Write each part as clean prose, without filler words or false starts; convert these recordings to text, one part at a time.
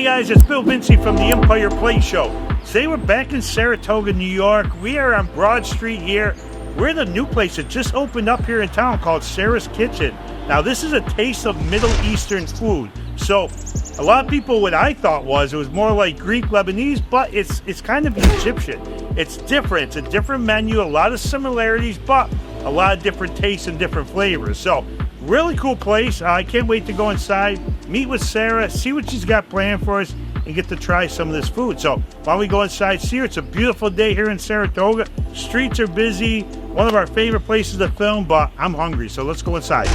guys, it's Bill Vinci from the Empire Plate Show. Today we're back in Saratoga, New York. We are on Broad Street here. We're in the new place that just opened up here in town called Sarah's Kitchen. Now this is a taste of Middle Eastern food. So a lot of people, what I thought it was more like Greek Lebanese, but it's kind of Egyptian. It's different. It's a different menu, a lot of similarities, but a lot of different tastes and different flavors. So really cool place. I can't wait to go inside, meet with Sarah, see what she's got planned for us, and get to try some of this food. So why don't we go inside, see her? It's a beautiful day here in Saratoga. Streets are busy. One of our favorite places to film, but I'm hungry, so let's go inside.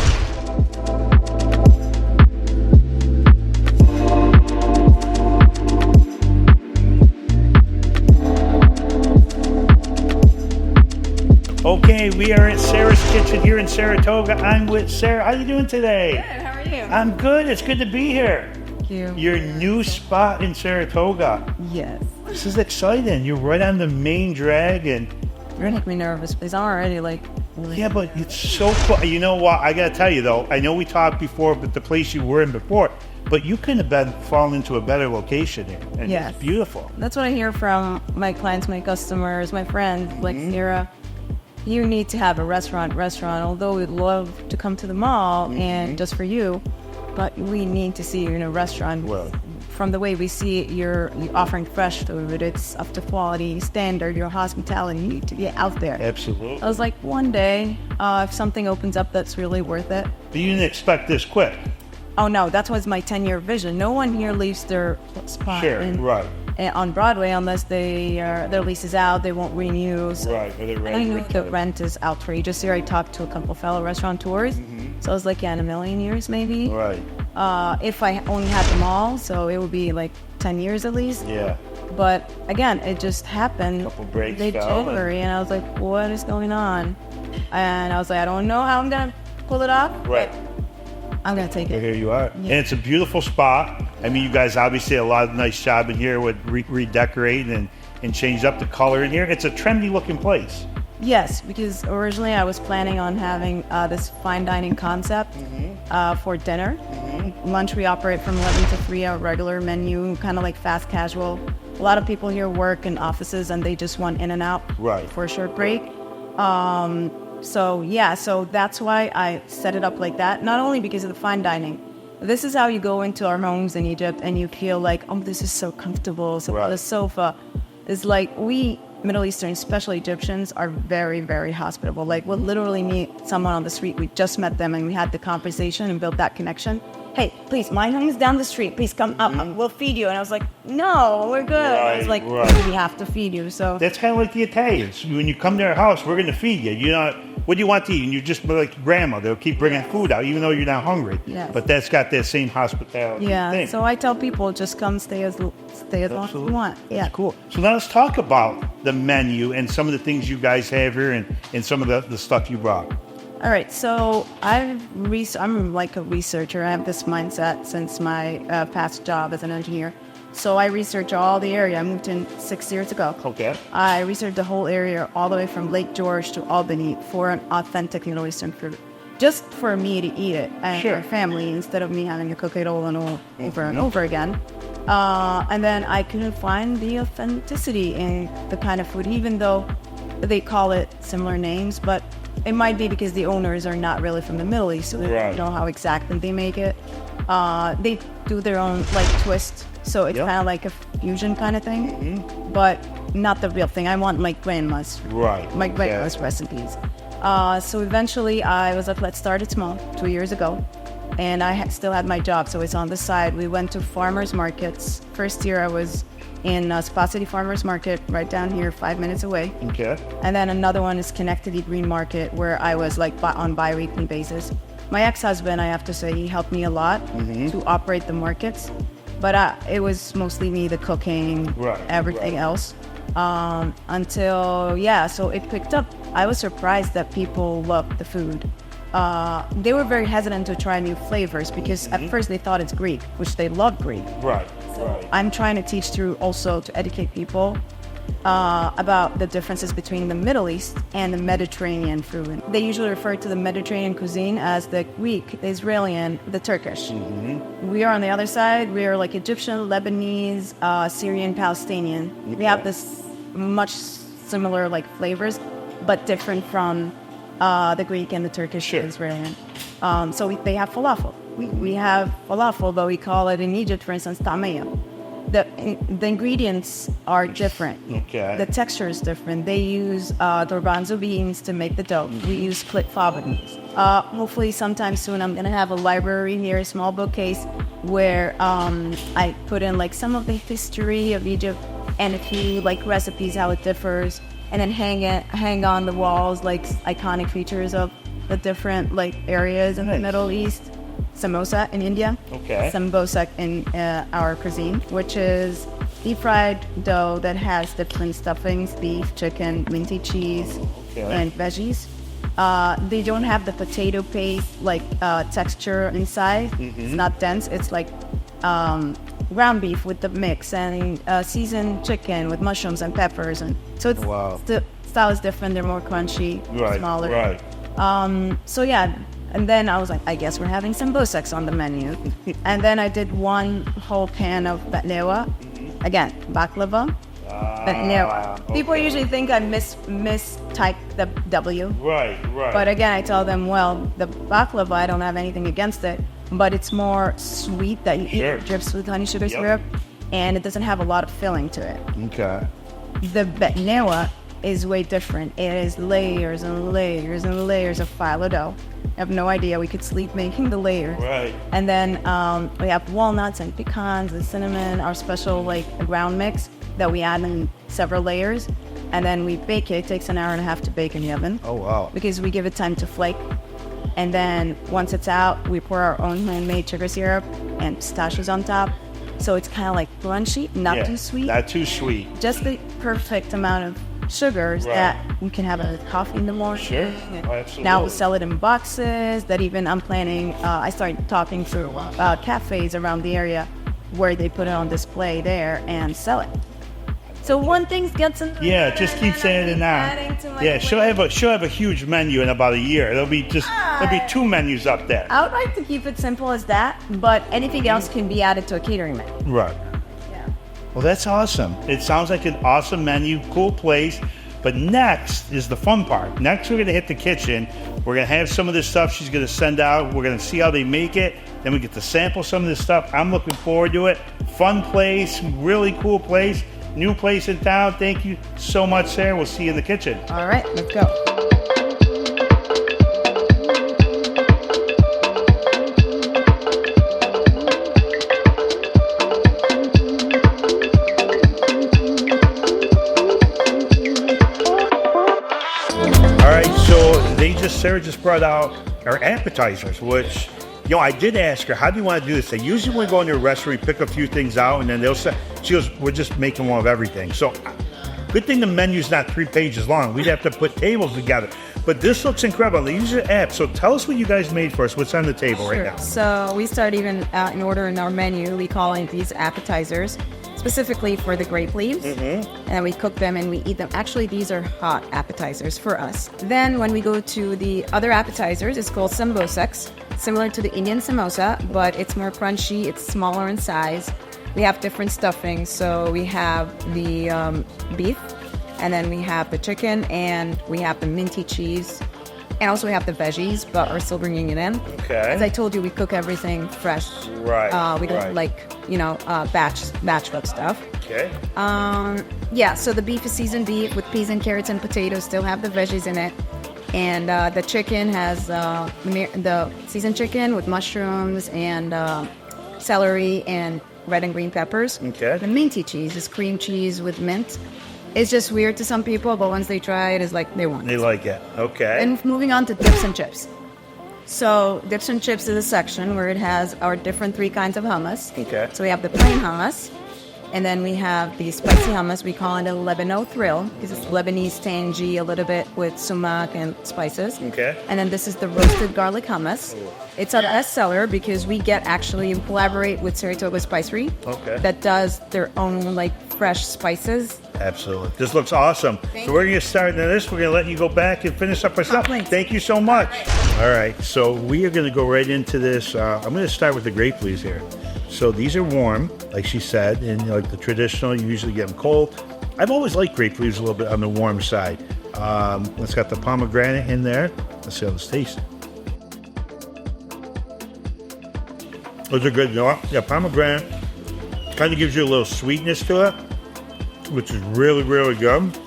Okay, we are at Sarah's Kitchen here in Saratoga. I'm with Sarah. How are you doing today? Good, how are you? I'm good. It's good to be here. Thank you. Your new spot in Saratoga. Yes. This is exciting. You're right on the main drag, and You're gonna make me nervous because I'm already like really... yeah, but it's so cool. You know what? I gotta tell you though, I know we talked before about the place you were in before, but you couldn't have been fallen into a better location here. And Yes. it's beautiful. That's what I hear from my clients, my customers, my friends, like Sarah. You need to have a restaurant, although we'd love to come to the mall and just for you, but we need to see you in a restaurant. Well, From the way we see it, you're offering fresh food, it's up to quality, standard, your hospitality, you need to get out there. absolutely. I was like, one day, if something opens up that's really worth it. But you didn't expect this quick. Oh no, that was my 10-year vision. No one here leaves their spot Sure, right. on Broadway unless their lease is out, they won't renew. So Right, or they're I know ready. the rent is outrageous here. I talked to a couple fellow restaurateurs. So I was like, yeah, in a million years maybe. Right, If I only had them all, so it would be like 10 years at least. yeah. But again, it just happened. Couple breaks Late fell, January, and I was like, what is going on? And I was like, I don't know how I'm gonna pull it off. Right. I'm gonna take But it. here you are. And it's a beautiful spot. I mean, you guys obviously did a lot of nice job in here with redecorating and changed up the color in here. It's a trendy looking place. Yes, because originally I was planning on having this fine dining concept for dinner. Lunch we operate from 11 to 3, our regular menu, kind of like fast casual. A lot of people here work in offices and they just want in and out Right. for a short break. So that's why I set it up like that. Not only because of the fine dining. This is how you go into our homes in Egypt and you feel like, oh, this is so comfortable. So Right. the sofa is like, we Middle Eastern, especially Egyptians, are very, very hospitable. Like, we'll literally meet someone on the street. We just met them and we had the conversation and built that connection. Hey, please, my home is down the street. Please come up. We'll feed you. And I was like, no, we're good. I was like, Right. we have to feed you. So That's kind of like the Italians. When you come to our house, we're going to feed you. You know, what do you want to eat? And you're just like grandma. They'll keep bringing food out, even though you're not hungry. Yes. But that's got that same hospitality yeah. thing. So I tell people, just come stay as long as you want. Yeah. That's cool. So now let's talk about the menu and some of the things you guys have here and some of the stuff you brought. All right, so I'm like a researcher. I have this mindset since my past job as an engineer. So I research all the area. I moved in 6 years ago. Okay. I researched the whole area all the way from Lake George to Albany for an authentic Middle Eastern food. Just for me to eat it and Sure. for family instead of me having to cook it all and over and over again. And then I couldn't find the authenticity in the kind of food, even though they call it similar names, but it might be because the owners are not really from the Middle East, so they Right. don't know how exactly they make it. They do their own like twist, so it's Yep. kind of like a fusion kind of thing, but not the real thing. I want my grandma's, Right. my grandma's recipes. So eventually I was like, let's start it small 2 years ago. And I still had my job, so it's on the side. We went to farmers markets. First year I was in Spa City Farmers Market right down here, 5 minutes away. Okay. And then another one is Connected Green Market, where I was like on bi-weekly basis. My ex-husband, I have to say, he helped me a lot to operate the markets. But it was mostly me, the cooking, Right, everything else. So it picked up. I was surprised that people loved the food. They were very hesitant to try new flavors because at first they thought it's Greek, which they love Greek. Right. Right. I'm trying to teach through also to educate people about the differences between the Middle East and the Mediterranean food. They usually refer to the Mediterranean cuisine as the Greek, the Israeli, and the Turkish. We are on the other side. We are like Egyptian, Lebanese, Syrian, Palestinian. We have this much similar like flavors, but different from the Greek and the Turkish and Israeli. They have falafel. We have falafel, but we call it in Egypt, for instance, tamaya. The ingredients are different. Okay. The texture is different. They use garbanzo beans to make the dough. We use clit fava beans. Hopefully sometime soon I'm going to have a library here, a small bookcase, where I put in like some of the history of Egypt and a few like recipes, how it differs, and then hang on the walls like iconic features of the different like areas in the Middle East. Samosa in India, sambosa in our cuisine, which is deep fried dough that has different stuffings, beef, chicken, minty cheese, and veggies. They don't have the potato paste like texture inside. It's not dense. It's like ground beef with the mix and seasoned chicken with mushrooms and peppers, and so it's the style is different. They're more crunchy, smaller. Right. And then I was like, I guess we're having sambosaks on the menu. And then I did one whole pan of batnewa. Again, baklava. Batnewa. People usually think I mistyped the W. Right. But again, I tell them, well, the baklava, I don't have anything against it, but it's more sweet that you eat, drips with honey sugar syrup, and it doesn't have a lot of filling to it. Okay. The batnewa is way different. It is layers and layers and layers of phyllo dough. I have no idea. We could sleep making the layers. Right. And then we have walnuts and pecans and cinnamon, our special like ground mix that we add in several layers. And then we bake it. It takes an hour and a half to bake in the oven. Oh, wow. Because we give it time to flake. And then once it's out, we pour our own homemade sugar syrup and pistachios on top. So it's kind of like crunchy, not too sweet. Not too sweet. Just the perfect amount of sugars that we can have a coffee in the morning. Sure. Absolutely. Now we sell it in boxes that even I'm planning. I started talking to cafes around the area where they put it on display there and sell it. So one thing gets in. Just keep saying it now. She'll have a huge menu in about a year. There'll be 2 menus up there. I would like to keep it simple as that, but anything else can be added to a catering menu. Right. Well, that's awesome. It sounds like an awesome menu, cool place. But next is the fun part. Next, we're going to hit the kitchen. We're going to have some of this stuff she's going to send out. We're going to see how they make it. Then we get to sample some of this stuff. I'm looking forward to it. Fun place, really cool place, new place in town. Thank you so much, Sarah. We'll see you in the kitchen. All right, let's go. Sarah just brought out our appetizers, which, I did ask her, how do you want to do this? They usually want to go into a restaurant, pick a few things out, and then they'll say, she goes, we're just making one of everything. So good thing the menu's not 3 pages long. We'd have to put tables together. But this looks incredible. They use your app. So tell us what you guys made for us. What's on the table right now? So we start even in order in our menu. We call it these appetizers, specifically for the grape leaves. And then we cook them and we eat them. Actually, these are hot appetizers for us. Then when we go to the other appetizers, it's called sambosaks, similar to the Indian samosa, but it's more crunchy. It's smaller in size. We have different stuffings. So we have the beef, and then we have the chicken, and we have the minty cheese. And also we have the veggies, but we're still bringing it in. Okay. As I told you, we cook everything fresh. Right. We don't batch up stuff. Okay. So the beef is seasoned beef with peas and carrots and potatoes, still have the veggies in it. And the chicken has the seasoned chicken with mushrooms and celery and red and green peppers. Okay. The minty cheese is cream cheese with mint. It's just weird to some people, but once they try it, it's like they want it. They like it. Okay. And moving on to dips and chips. So dips and chips is a section where it has our different 3 kinds of hummus. Okay. So we have the plain hummus, And then we have the spicy hummus. We call it a Lebanon thrill because it's Lebanese tangy a little bit with sumac and spices. Okay. And then this is the roasted garlic hummus. It's our best seller because we collaborate with Saratoga Spicery. Okay. That does their own like fresh spices. Absolutely. This looks awesome. So we're going to start into this. We're going to let you go back and finish up our stuff. Thank you so much. All right. So we are going to go right into this. I'm going to start with the grape leaves here. So these are warm, like she said, and like the traditional, you usually get them cold. I've always liked grape leaves a little bit on the warm side. It's got the pomegranate in there. Let's see how this tastes. Those are good, though. Yeah, pomegranate kind of gives you a little sweetness to it, which is really, really good.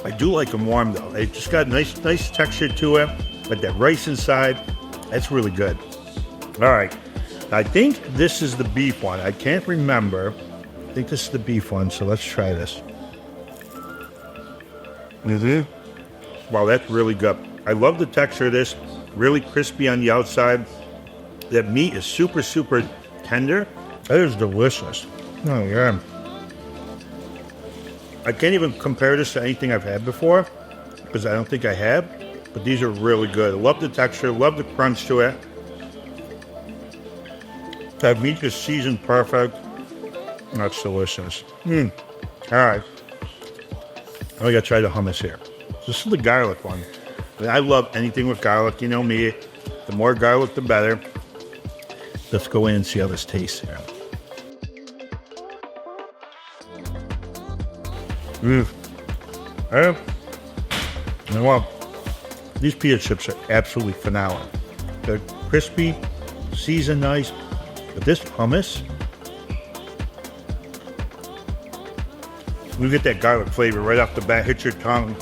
I do like them warm, though. They just got nice texture to it, but that rice inside, that's really good. All right. I think this is the beef one. I can't remember. I think this is the beef one, so let's try this. Wow, that's really good. I love the texture of this. Really crispy on the outside. That meat is super, super tender. That is delicious. Oh, yeah. I can't even compare this to anything I've had before because I don't think I have, but these are really good. I love the texture, love the crunch to it. That meat is seasoned perfect. That's delicious. All right. I gotta try the hummus here. This is the garlic one. I love anything with garlic. You know me. The more garlic, the better. Let's go in and see how this tastes here. You know what? These pita chips are absolutely phenomenal. They're crispy, seasoned nice. But this hummus, you get that garlic flavor right off the bat, hits your tongue.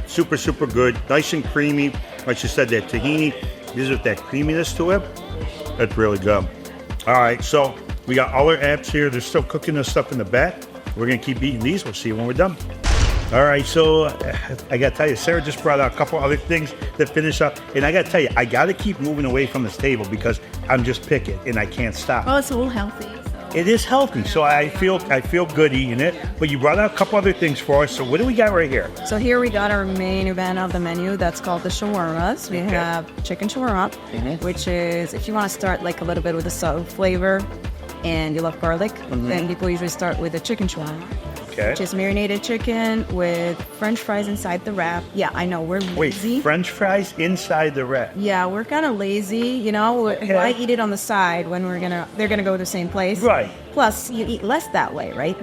Super, super good. Nice and creamy. Like you said, that tahini gives it that creaminess to it. That's really good. All right, so we got all our apps here. They're still cooking this stuff in the back. We're going to keep eating these. We'll see you when we're done. All right, so I got to tell you, Sarah just brought out a couple other things to finish up. And I got to tell you, I got to keep moving away from this table because I'm just picking and I can't stop. Well, it's a little healthy. So. It is healthy, so I feel good eating it. But you brought out a couple other things for us. So what do we got right here? So here we got our main event of the menu. That's called the shawarmas. We have chicken shawarma, which is, if you want to start like a little bit with a subtle flavor and you love garlic, then people usually start with a chicken shawarma. Okay. Which is marinated chicken with French fries inside the wrap. Yeah, I know, we're lazy. Wait, French fries inside the wrap? Yeah, we're kind of lazy, you know. Why eat it on the side when they're gonna go to the same place? Right. Plus, you eat less that way, right?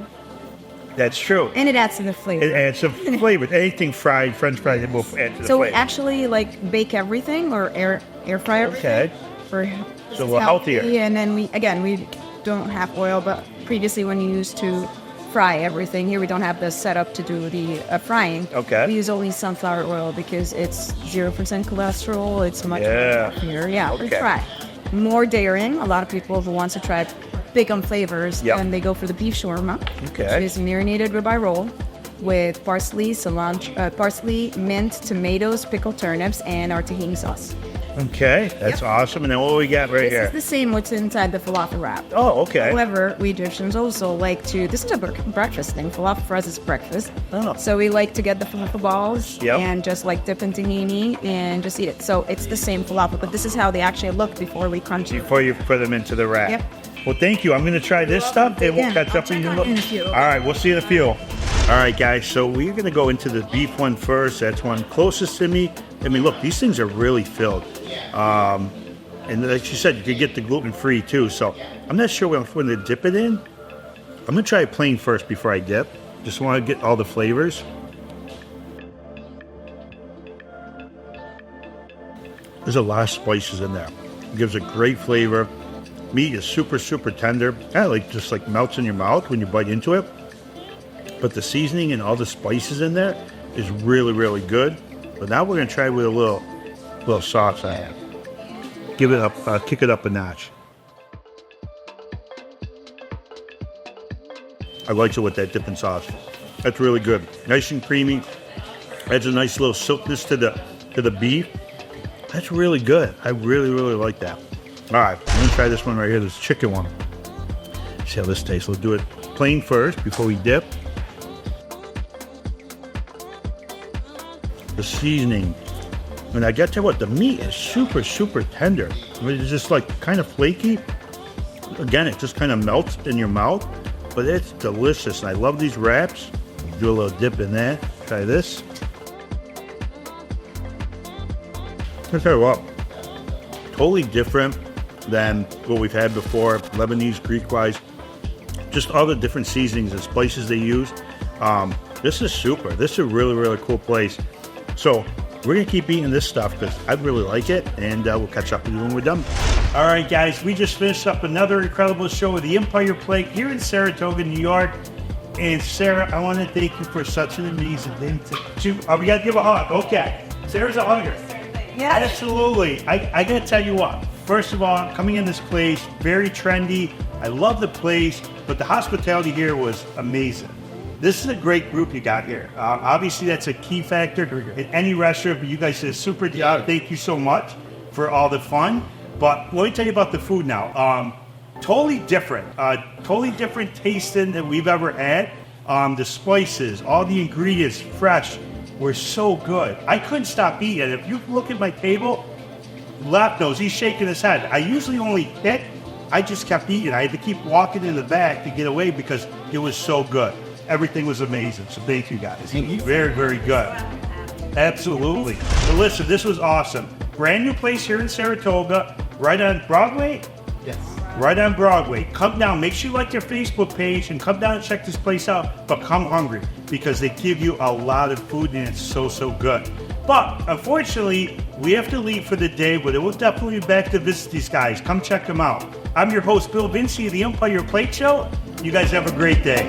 That's true. And it adds to the flavor. It adds some flavor. Anything fried, French fries, it will add to the flavor. So we actually like bake everything or air fry everything. Okay. So we're healthier. And then we don't have oil, but previously when you used to fry everything, here we don't have the setup to do the frying. Okay. We use only sunflower oil because it's 0% cholesterol. It's much healthier. Yeah, we try. More daring. A lot of people who wants to try big on flavors, and they go for the beef shawarma. Okay. It is marinated ribeye roll with parsley, cilantro, parsley, mint, tomatoes, pickled turnips, and our tahini sauce. Okay, that's awesome. And then what do we got right here? This is the same what's inside the falafel wrap. Oh, okay. However, we Egyptians also like to, this is a breakfast thing. Falafel for us is breakfast. Oh. So we like to get the falafel balls and just like dip in tahini and just eat it. So it's the same falafel, but this is how they actually look before we crunch it. Before you put them into the wrap. Yep. Well, thank you. I'm going to try this stuff and we'll catch up with you. All right, we'll see you in a few. All right, guys, so we're going to go into the beef one first. That's one closest to me. I mean, look, these things are really filled. And like you said, you could get the gluten-free too. So I'm not sure when to dip it in. I'm going to try it plain first before I dip. Just want to get all the flavors. There's a lot of spices in there. It gives a great flavor. Meat is super, super tender. Kind of like just like melts in your mouth when you bite into it. But the seasoning and all the spices in there is really, really good. But now we're going to try with a little sauce I have. Give it up, kick it up a notch. I like it with that dipping sauce. That's really good. Nice and creamy. Adds a nice little silkiness to the beef. That's really good. I really, really like that. All right, I'm going to try this one right here, this chicken one. See how this tastes. We'll do it plain first before we dip. The seasoning. And I get to what, the meat is super, super tender. I mean, it's just like kind of flaky. Again, it just kind of melts in your mouth, but it's delicious. And I love these wraps. Do a little dip in that. Try this. I'll tell you what, totally different than what we've had before, Lebanese, Greek-wise. Just all the different seasonings and spices they use. This is super. This is a really, really cool place. So we're going to keep eating this stuff because I really like it, and we'll catch up with you when we're done. All right, guys, we just finished up another incredible show with the Empire Plate here in Saratoga, New York. And Sarah, I want to thank you for such an amazing thing to do. Oh, we got to give a hug. Okay. Sarah's a hugger. Yeah. Absolutely. I got to tell you what. First of all, coming in this place, very trendy. I love the place, but the hospitality here was amazing. This is a great group you got here. Obviously, that's a key factor in any restaurant, but you guys did a super job. Thank you so much for all the fun. But let me tell you about the food now. Totally different tasting than we've ever had. The spices, all the ingredients, fresh, were so good. I couldn't stop eating. If you look at my table, Lapnos, he's shaking his head. I usually only hit. I just kept eating. I had to keep walking in the back to get away because it was so good. Everything was amazing. So thank you guys. Thank you. Very, very good. Absolutely. So listen, this was awesome. Brand new place here in Saratoga, right on Broadway. Yes. Right on Broadway. Come down. Make sure you like their Facebook page and come down and check this place out. But come hungry because they give you a lot of food and it's so, so good. But unfortunately, we have to leave for the day, but it will definitely be back to visit these guys. Come check them out. I'm your host, Bill Vinci of the Empire Plate Show. You guys have a great day.